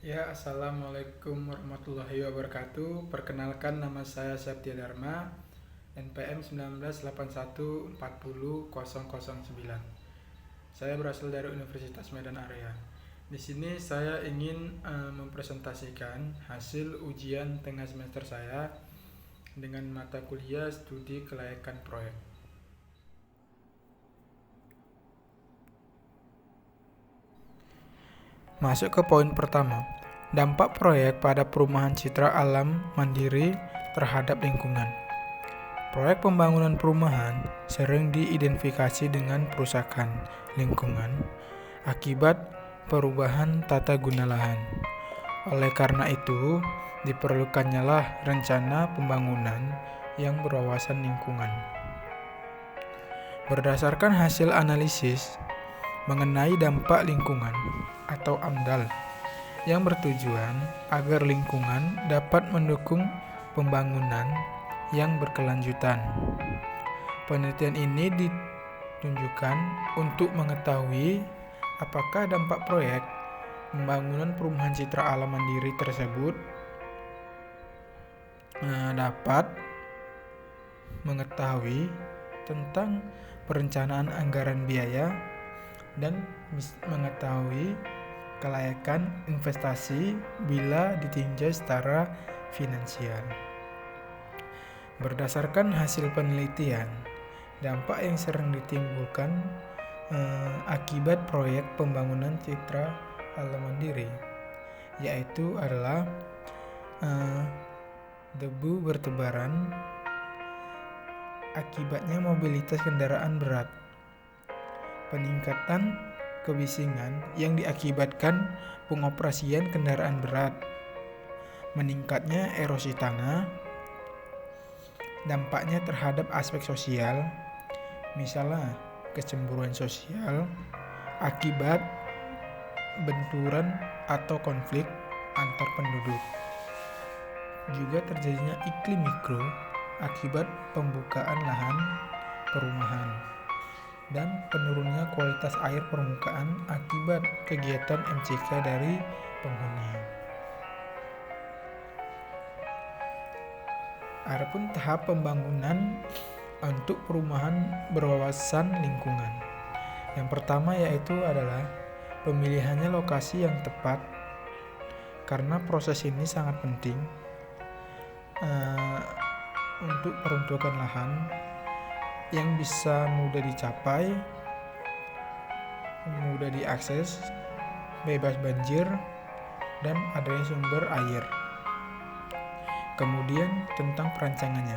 Ya, Assalamualaikum warahmatullahi wabarakatuh. Perkenalkan, nama saya Septia Dharma, NPM 1981400009. Saya berasal dari Universitas Medan Area. Di sini saya ingin mempresentasikan hasil ujian tengah semester saya dengan mata kuliah studi kelayakan proyek. Masuk ke poin pertama. Dampak proyek pada perumahan citra alam mandiri terhadap lingkungan. Proyek pembangunan perumahan sering diidentifikasi dengan perusakan lingkungan akibat perubahan tata guna lahan. Oleh karena itu, diperlukannya rencana pembangunan yang berwawasan lingkungan. Berdasarkan hasil analisis mengenai dampak lingkungan atau AMDAL yang bertujuan agar lingkungan dapat mendukung pembangunan yang berkelanjutan. Penelitian ini ditunjukkan untuk mengetahui apakah dampak proyek pembangunan perumahan citra alam mandiri tersebut dapat mengetahui tentang perencanaan anggaran biaya dan mengetahui kelayakan investasi bila ditinjau secara finansial. Berdasarkan hasil penelitian, dampak yang sering ditimbulkan akibat proyek pembangunan citra alam mandiri yaitu adalah debu bertebaran, akibatnya mobilitas kendaraan berat, peningkatan kebisingan yang diakibatkan pengoperasian kendaraan berat, meningkatnya erosi tanah, dampaknya terhadap aspek sosial, misalnya kecemburuan sosial akibat benturan atau konflik antar penduduk. Juga terjadinya iklim mikro akibat pembukaan lahan perumahan dan penurunnya kualitas air permukaan akibat kegiatan MCK dari penghuni. Adapun tahap pembangunan untuk perumahan berwawasan lingkungan. Yang pertama yaitu adalah pemilihannya lokasi yang tepat, karena proses ini sangat penting untuk peruntukan lahan yang bisa mudah dicapai, mudah diakses, bebas banjir, dan adanya sumber air. Kemudian tentang perancangannya.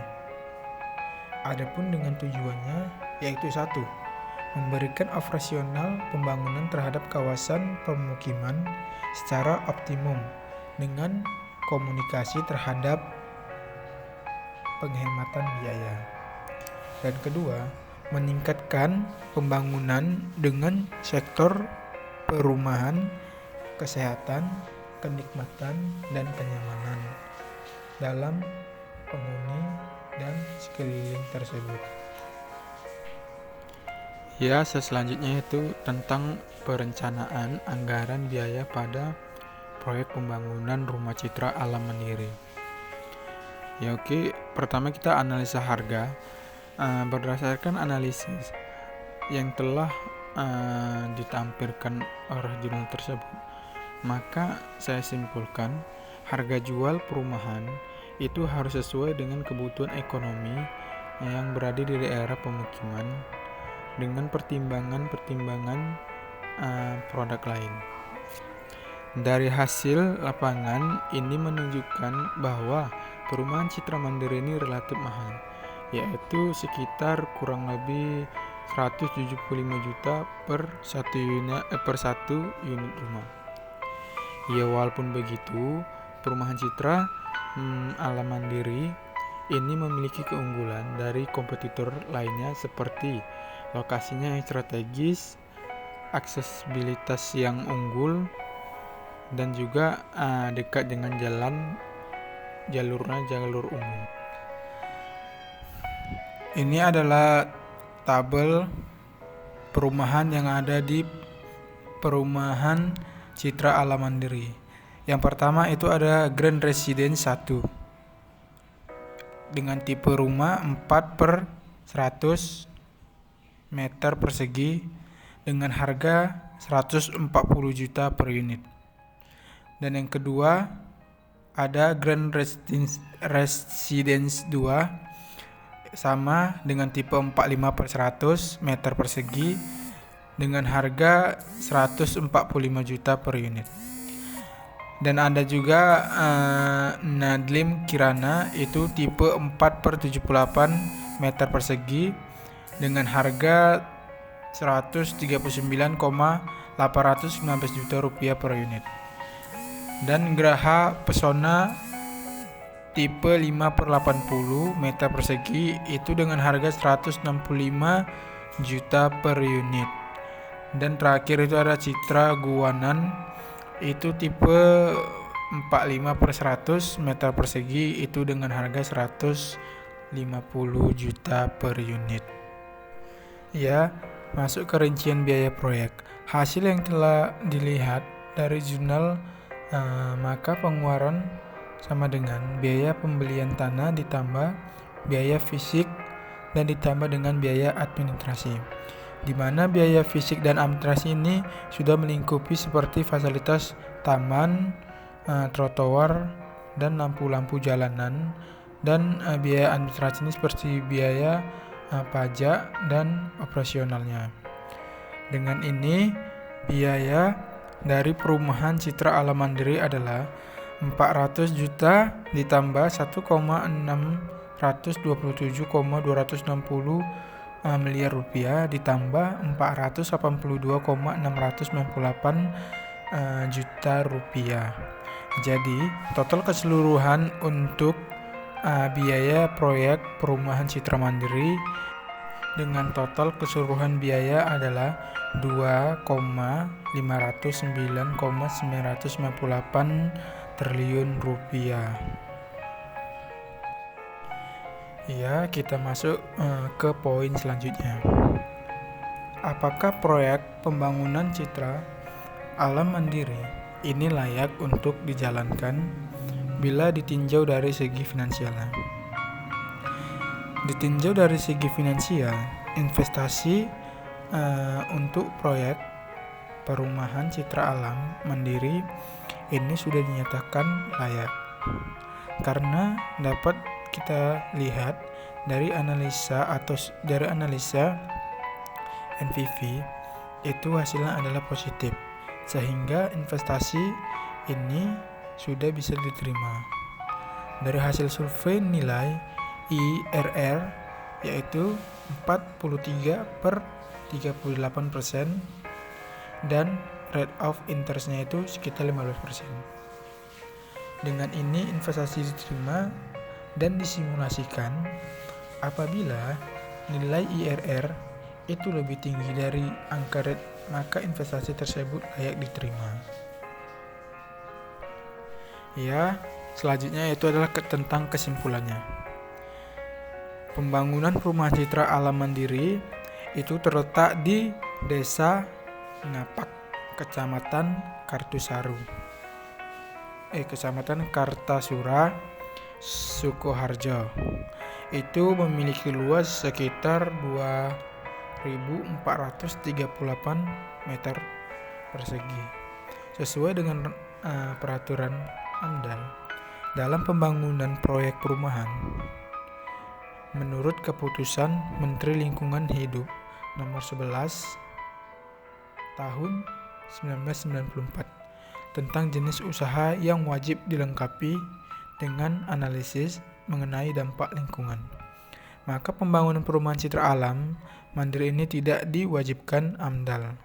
Adapun dengan tujuannya yaitu 1. Memberikan operasional pembangunan terhadap kawasan pemukiman secara optimum dengan komunikasi terhadap penghematan biaya. Dan kedua, meningkatkan pembangunan dengan sektor perumahan, kesehatan, kenikmatan, dan kenyamanan dalam penghuni dan sekeliling tersebut. Ya, selanjutnya itu tentang perencanaan anggaran biaya pada proyek pembangunan rumah citra alam mandiri. Ya oke, pertama kita analisa harga. Berdasarkan analisis yang telah ditampilkan oleh jurnal tersebut, maka saya simpulkan harga jual perumahan itu harus sesuai dengan kebutuhan ekonomi yang berada di daerah pemukiman dengan pertimbangan produk lain. Dari hasil lapangan ini menunjukkan bahwa perumahan citra mandiri ini relatif mahal, yaitu sekitar kurang lebih 175 juta per satu unit rumah. Ya, walaupun begitu, perumahan citra alam mandiri ini memiliki keunggulan dari kompetitor lainnya seperti lokasinya yang strategis, aksesibilitas yang unggul, dan juga dekat dengan jalur umum. Ini adalah tabel perumahan yang ada di perumahan Citra Alam Mandiri. Yang pertama itu ada Grand Residence 1 dengan tipe rumah 4 per 100 meter persegi dengan harga 140 juta per unit. Dan yang kedua ada Grand Residence 2 sama dengan tipe 45 per 100 meter persegi dengan harga 145 juta per unit. Dan ada juga Nadlim Kirana itu tipe 4 per 78 meter persegi dengan harga 139,819 juta rupiah per unit. Dan Graha Pesona tipe 5 per 80 meter persegi itu dengan harga 165 juta per unit. Dan terakhir itu ada Citra Guanan itu tipe 45 per 100 meter persegi itu dengan harga 150 juta per unit. Ya, masuk ke rincian biaya proyek. Hasil yang telah dilihat dari jurnal, maka pengeluaran sama dengan biaya pembelian tanah ditambah biaya fisik dan ditambah dengan biaya administrasi, di mana biaya fisik dan administrasi ini sudah melingkupi seperti fasilitas taman, trotoar, dan lampu-lampu jalanan. Dan biaya administrasi ini seperti biaya pajak dan operasionalnya. Dengan ini biaya dari perumahan Citra Alam Mandiri adalah 400 juta ditambah 1,627,260 miliar rupiah ditambah 482,698 juta rupiah. Jadi total keseluruhan untuk biaya proyek perumahan Citra Mandiri dengan total keseluruhan biaya adalah 2,509,998 triliun rupiah. Ya, kita masuk ke poin selanjutnya. Apakah proyek pembangunan Citra Alam Mandiri ini layak untuk dijalankan bila ditinjau dari segi finansialnya? Ditinjau dari segi finansial, investasi untuk proyek perumahan Citra Alam Mandiri ini sudah dinyatakan layak, karena dapat kita lihat dari analisa NPV itu hasilnya adalah positif, sehingga investasi ini sudah bisa diterima. Dari hasil survei nilai IRR yaitu 43/38% dan rate of interest-nya itu sekitar 15%. Dengan ini investasi diterima dan disimulasikan apabila nilai IRR itu lebih tinggi dari angka rate, maka investasi tersebut layak diterima. Ya, selanjutnya itu adalah tentang kesimpulannya. Pembangunan perumahan Citra Alam Mandiri itu terletak di Desa Ngapak, Kecamatan Kartasura, Sukoharjo. Itu memiliki luas sekitar 2.438 meter persegi sesuai dengan peraturan AMDAL dalam pembangunan proyek perumahan. Menurut keputusan Menteri Lingkungan Hidup nomor 11 tahun 1994 tentang jenis usaha yang wajib dilengkapi dengan analisis mengenai dampak lingkungan, maka pembangunan perumahan Citra Alam Mandiri ini tidak diwajibkan AMDAL.